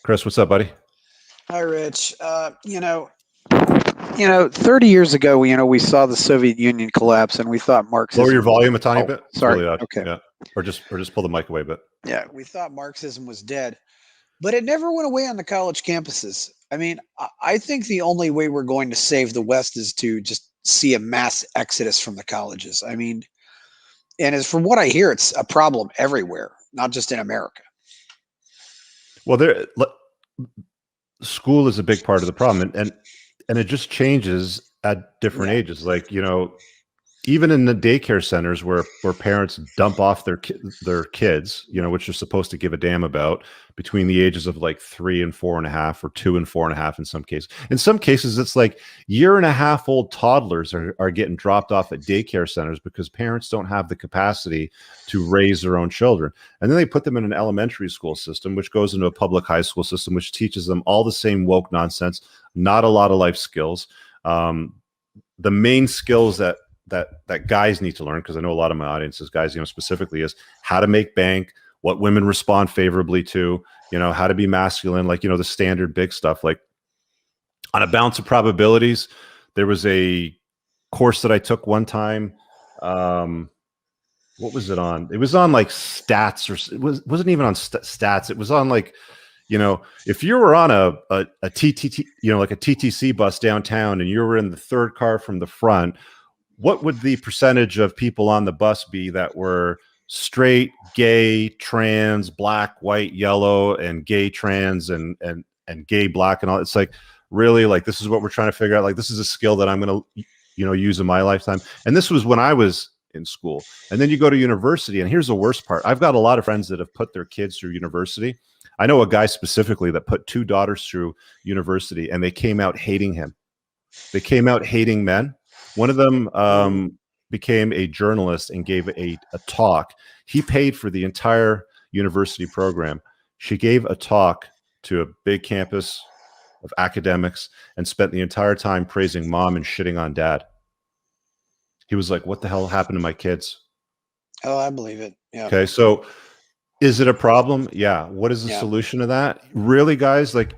Chris, what's up, buddy? Hi, Rich. 30 years ago, we saw the Soviet Union collapse, and we thought Marxism. Lower your volume a tiny bit. It's sorry. really odd. Okay. Yeah. Or just pull the mic away a bit. Yeah, we thought Marxism was dead, but it never went away on the college campuses. I mean, I think the only way we're going to save the West is to just see a mass exodus from the colleges. I mean, and as from what I hear, it's a problem everywhere, not just in America. Well, school is a big part of the problem, and it just changes at different ages. Like, even in the daycare centers where parents dump off their kids, which they're supposed to give a damn about, between the ages of like 3 and 4.5 or 2 and 4.5 in some cases. In some cases, it's like 1.5 old toddlers are getting dropped off at daycare centers because parents don't have the capacity to raise their own children. And then they put them in an elementary school system, which goes into a public high school system, which teaches them all the same woke nonsense, not a lot of life skills. The main skills that guys need to learn, because I know a lot of my audience is guys, specifically, is how to make bank, what women respond favorably to, how to be masculine, like, the standard big stuff. Like, on a balance of probabilities, there was a course that I took one time. What was it on? It was on like stats, or it wasn't even on stats. It was on like, if you were on a TTT, like a TTC bus downtown, and you were in the third car from the front, what would the percentage of people on the bus be that were straight, gay, trans, black, white, yellow, and gay, trans, and gay, black, and all? It's like, really, like, this is what we're trying to figure out. Like, this is a skill that I'm going to, use in my lifetime. And this was when I was in school. And then you go to university, and here's the worst part. I've got a lot of friends that have put their kids through university. I know a guy specifically that put 2 daughters through university, and they came out hating him. They came out hating men. One of them became a journalist and gave a talk. He paid for the entire university program. She gave a talk to a big campus of academics and spent the entire time praising mom and shitting on dad. He was like, what the hell happened to my kids? Oh, I believe it. Yeah. Okay, so is it a problem? Yeah. What is the solution to that? Really, guys, like,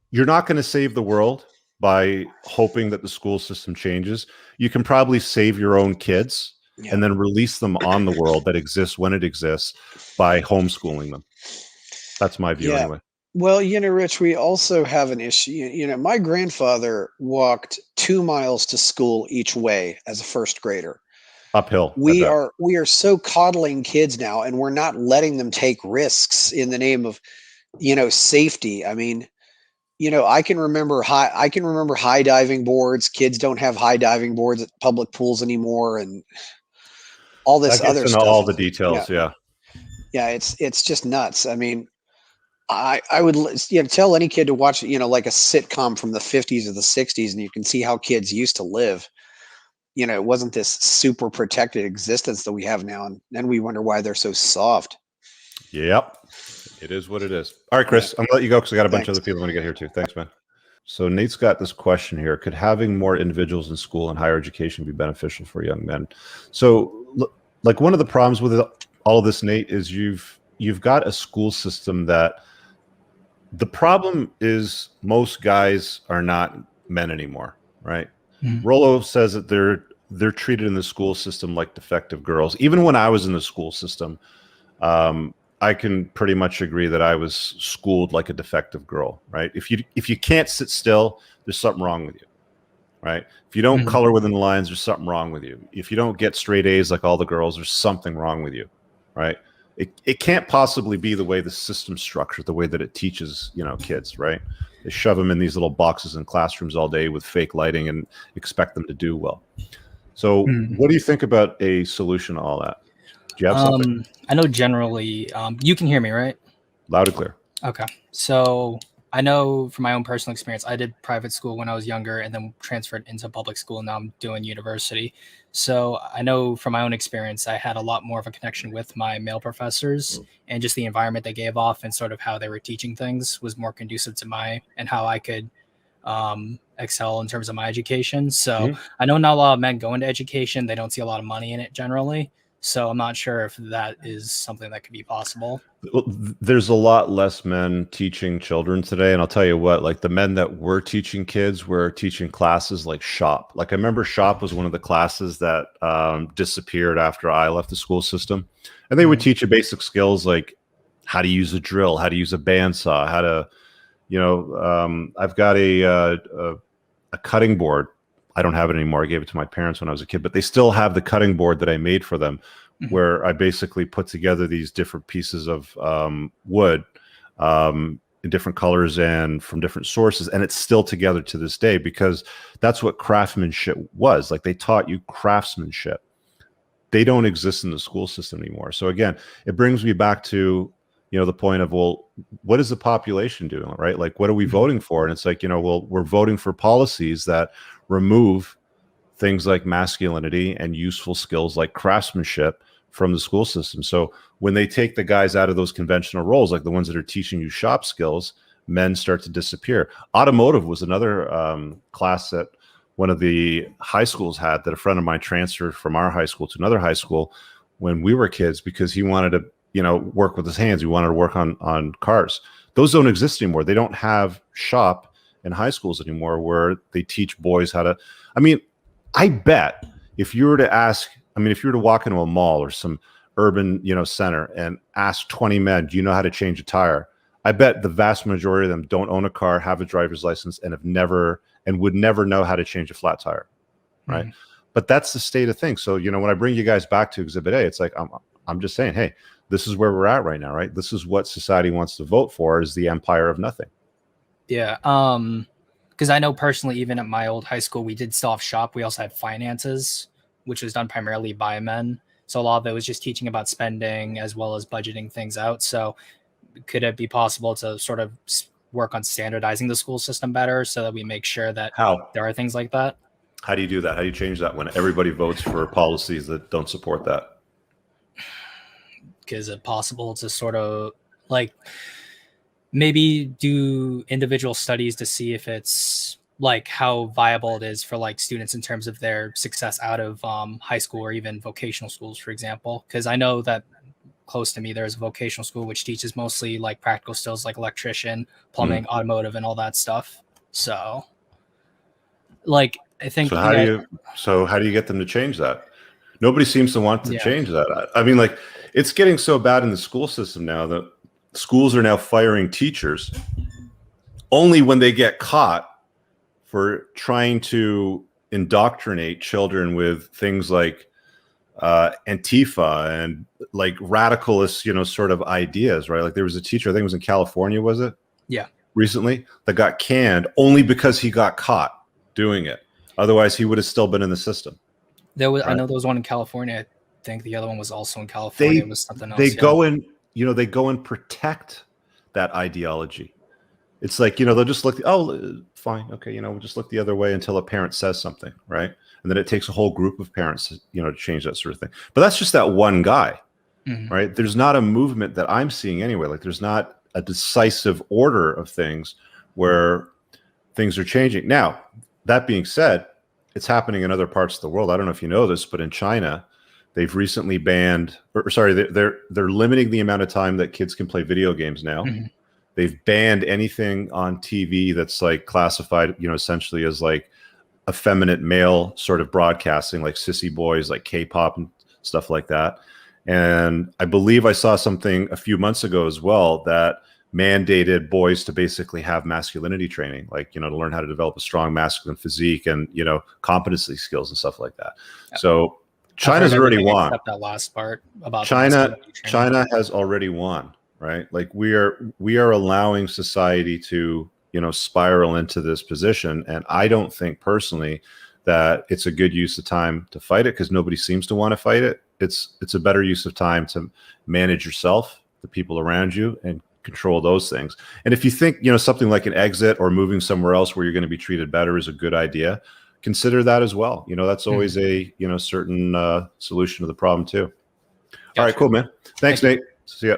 you're not going to save the world by hoping that the school system changes. You can probably save your own kids and then release them on the world that exists when it exists by homeschooling them. That's my view anyway. Well, Rich, we also have an issue. My grandfather walked 2 miles to school each way as a first grader. Uphill. We are so coddling kids now, and we're not letting them take risks in the name of, safety. I mean, I can remember high diving boards. Kids don't have high diving boards at public pools anymore, and all this other stuff. All the details, yeah. It's just nuts. I mean, I would tell any kid to watch like a sitcom from the 50s or the 60s, and you can see how kids used to live. It wasn't this super protected existence that we have now, and then we wonder why they're so soft. Yep. It is what it is. All right, Chris, I'm going to let you go because I got a bunch of other people I want to get here too. Thanks, man. So Nate's got this question here. Could having more individuals in school and higher education be beneficial for young men? So, like, one of the problems with all of this, Nate, is you've got a school system that the problem is most guys are not men anymore, right? Mm-hmm. Rollo says that they're treated in the school system like defective girls. Even when I was in the school system, I can pretty much agree that I was schooled like a defective girl, right? If you can't sit still, there's something wrong with you, right? If you don't color within the lines, there's something wrong with you. If you don't get straight A's like all the girls, there's something wrong with you, right? It can't possibly be the way the system's structured, the way that it teaches, kids, right? They shove them in these little boxes in classrooms all day with fake lighting and expect them to do well. So what do you think about a solution to all that? Do you have something? I know generally, you can hear me, right? Loud and clear. Okay. So I know from my own personal experience, I did private school when I was younger and then transferred into public school. And now I'm doing university. So I know from my own experience, I had a lot more of a connection with my male professors, and just the environment they gave off and sort of how they were teaching things was more conducive to and how I could excel in terms of my education. So I know not a lot of men go into education. They don't see a lot of money in it generally. So I'm not sure if that is something that could be possible. Well, there's a lot less men teaching children today, and I'll tell you what, like the men that were teaching kids were teaching classes like shop. Like I remember shop was one of the classes that disappeared after I left the school system, and they would teach you basic skills like how to use a drill, how to use a bandsaw, how to, you know, I've got a cutting board. I don't have it anymore. I gave it to my parents when I was a kid, but they still have the cutting board that I made for them, where I basically put together these different pieces of wood in different colors and from different sources. And it's still together to this day because that's what craftsmanship was. Like they taught you craftsmanship. They don't exist in the school system anymore. So again, it brings me back to, you know, the point of, well, what is the population doing, right? Like, what are we voting for? And it's like, you know, well, we're voting for policies that remove things like masculinity and useful skills like craftsmanship from the school system. So when they take the guys out of those conventional roles, like the ones that are teaching you shop skills, men start to disappear. Automotive was another class that one of the high schools had, that a friend of mine transferred from our high school to another high school when we were kids, because he wanted to, you know, work with his hands. He wanted to work on cars. Those don't exist anymore. They don't have shop in high schools anymore where they teach boys how to, I mean, I bet if you were to ask, I mean, if you were to walk into a mall or some urban, you know, center and ask 20 men, do you know how to change a tire? I bet the vast majority of them don't own a car, have a driver's license, and have never, and would never know how to change a flat tire. Right. But that's the state of things. So, you know, when I bring you guys back to Exhibit A, it's like, I'm just saying, hey, this is where we're at right now, right? This is what society wants to vote for, is the empire of nothing. Yeah. Because I know personally, even at my old high school, we did still have shop. We also had finances, which was done primarily by men. So a lot of it was just teaching about spending as well as budgeting things out. So could it be possible to sort of work on standardizing the school system better so that we make sure that there are things like that? How do you do that? How do you change that when everybody votes for policies that don't support that? Is it possible to sort of like maybe do individual studies to see if it's like how viable it is for like students in terms of their success out of high school or even vocational schools, for example? Because I know that close to me, there's a vocational school which teaches mostly like practical skills like electrician, plumbing, automotive, and all that stuff. So like, I think. So how do you get them to change that? Nobody seems to want to change that. I mean, like, it's getting so bad in the school system now that schools are now firing teachers only when they get caught for trying to indoctrinate children with things like Antifa and like radicalist, you know, sort of ideas, right? Like there was a teacher, I think it was in California, was it? Yeah. Recently, that got canned only because he got caught doing it. Otherwise, he would have still been in the system. There was, right? I know there was one in California. I think the other one was also in California. It was something else. They go and, you know, they go and protect that ideology. It's like, you know, they'll just look, oh, fine. Okay. You know, we'll just look the other way until a parent says something. Right. And then it takes a whole group of parents, you know, to change that sort of thing. But that's just that one guy. Right. There's not a movement that I'm seeing anyway. Like there's not a decisive order of things where things are changing. Now, that being said, it's happening in other parts of the world. I don't know if you know this, but in China, they've recently banned, or sorry, they're limiting the amount of time that kids can play video games now. They've banned anything on TV that's like classified, you know, essentially as like effeminate male sort of broadcasting, like sissy boys, like K-pop and stuff like that. And I believe I saw something a few months ago as well that mandated boys to basically have masculinity training, like, you know, to learn how to develop a strong masculine physique and, you know, competency skills and stuff like that. So China's already won. Except that last part about China has already won, right? Like we are allowing society to, you know, spiral into this position. And I don't think personally that it's a good use of time to fight it, because nobody seems to want to fight it. It's a better use of time to manage yourself, the people around you, and control those things. And if you think, you know, something like an exit or moving somewhere else where you're going to be treated better is a good idea, consider that as well. You know, that's always a, you know, certain solution to the problem too. All right, cool, man. Thanks, Nate. See ya.